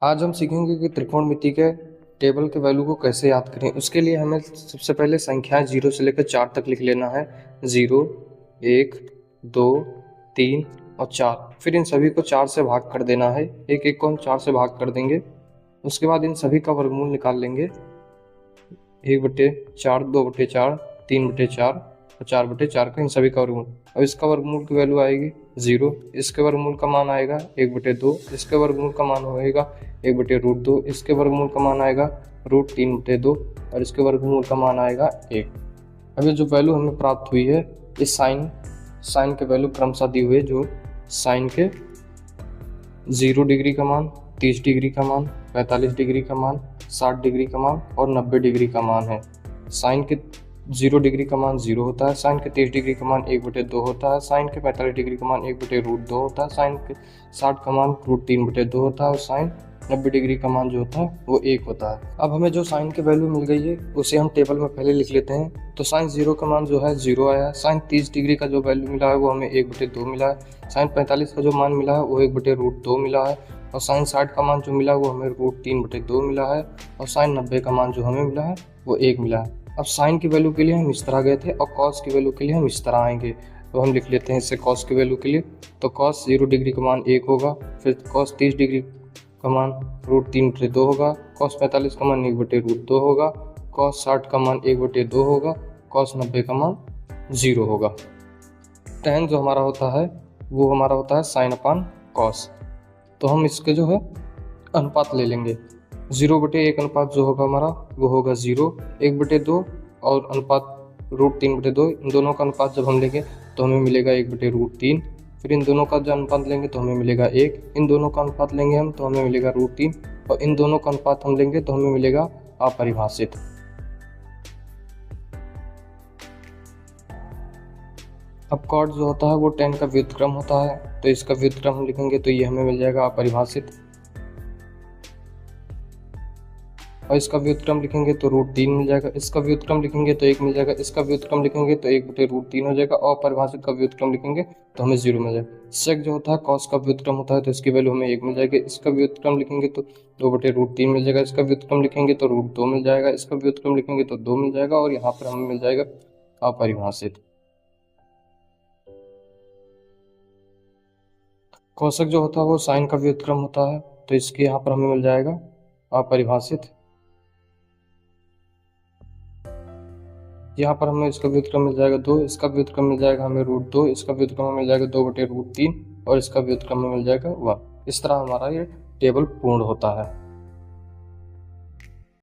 आज हम सीखेंगे कि त्रिकोणमिति के टेबल के वैल्यू को कैसे याद करें। उसके लिए हमें सबसे पहले संख्याएं 0 से लेकर 4 तक लिख लेना है। 0, 1, 2, 3 और 4। फिर इन सभी को 4 से भाग कर देना है। एक एक को हम 4 से भाग कर देंगे। उसके बाद इन सभी का वर्गमूल निकाल लेंगे। 1/4, 2/4, 3/4 और 4/4 का इन सभी का वर्गमूल। और इसका वर्गमूल की वैल्यू आएगी 0। इसके वर्गमूल का मान आएगा 1/2। इसके वर्गमूल का मान होएगा 1/√2। इसके वर्गमूल का मान आएगा √3/2 और इसके वर्गमूल का मान आएगा 1। अब ये जो वैल्यू हमें प्राप्त हुई है, इस साइन के वैल्यू क्रमशः दी हुई है। जो साइन के 0 डिग्री का मान, 30 डिग्री का मान, 45 डिग्री का मान, 60 डिग्री का मान और 90 डिग्री का मान है। साइन के 0 डिग्री का मान 0 होता है, साइन के 30 डिग्री का मान 1/2 होता है, साइन के 45 डिग्री का मान 1/√2 होता है, साइन के 60 का मान √3/2 होता है और साइन 90 डिग्री का मान जो होता है वो 1 होता है। अब हमें जो साइन की वैल्यू मिल गई है उसे हम टेबल में पहले लिख लेते हैं। तो साइन 0 का मान जो है 0 आया है। साइन 30 डिग्री का जो वैल्यू मिला है वो हमें 1/2 मिला है। साइन 45 का जो मान मिला है वो 1/√2 मिला है और साइन 60 का मान जो मिला वो हमें √3/2 मिला है और साइन 90 का मान जो हमें मिला है वो 1 मिला है। अब साइन की वैल्यू के लिए हम इस तरह गए थे और कॉस की वैल्यू के लिए हम इस तरह आएंगे। तो हम लिख लेते हैं इसे कॉस की वैल्यू के लिए। तो कॉस 0 डिग्री का मान 1 होगा, फिर कॉस 30 डिग्री का मान √3/2 होगा, कॉस 45 का मान 1/√2 होगा, कॉस 60 का मान 1/2 होगा, कॉस 90 का मान 0 होगा। tan जो हमारा होता है वो हमारा होता है साइन अपान कॉस। तो हम इसके जो है अनुपात ले लेंगे। 0/1 अनुपात जो होगा हमारा वो होगा 0, 1/2 और अनुपात √3/2। इन दोनों का अनुपात जब हम लेंगे तो हमें मिलेगा 1/√3। फिर इन दोनों का जो अनुपात लेंगे तो हमें मिलेगा 1। इन दोनों का अनुपात लेंगे हम तो हमें मिलेगा √3 और इन दोनों का अनुपात हम लेंगे तो हमें मिलेगा अपरिभाषित। अब कॉट जो होता है वो tan का व्युत्क्रम होता है, तो इसका व्युत्क्रम हम लिखेंगे तो ये हमें मिल जाएगा अपरिभाषित। और इसका व्युत्क्रम लिखेंगे तो √3 मिल जाएगा, इसका व्युत्क्रम लिखेंगे तो 1 मिल जाएगा, इसका व्युत्क्रम लिखेंगे तो 1/√3 हो जाएगा और परिभाषित का व्युत्क्रम लिखेंगे तो हमें 0 मिल जाएगा। सेक जो होता है कॉस का व्युत्क्रम होता है तो इसकी वैल्यू हमें 1 मिल जाएगी। इसका व्युत्क्रम लिखेंगे तो 2/√3 मिल जाएगा, इसका व्युत्क्रम लिखेंगे तो √2 मिल जाएगा, इसका व्युत्क्रम लिखेंगे तो 2 मिल जाएगा और यहाँ पर हमें मिल जाएगा अपरिभाषित। कोशक जो होता है वो साइन का व्युत्क्रम होता है तो इसके यहाँ पर हमें मिल जाएगा अपरिभाषित। यहाँ पर हमें इसका व्युत्क्रम मिल जाएगा 2, इसका व्युत्क्रम मिल जाएगा हमें √2, इसका व्युत्क्रम मिल जाएगा 2/√3 और इसका व्युत्क्रम मिल जाएगा 1। इस तरह हमारा ये टेबल पूर्ण होता है।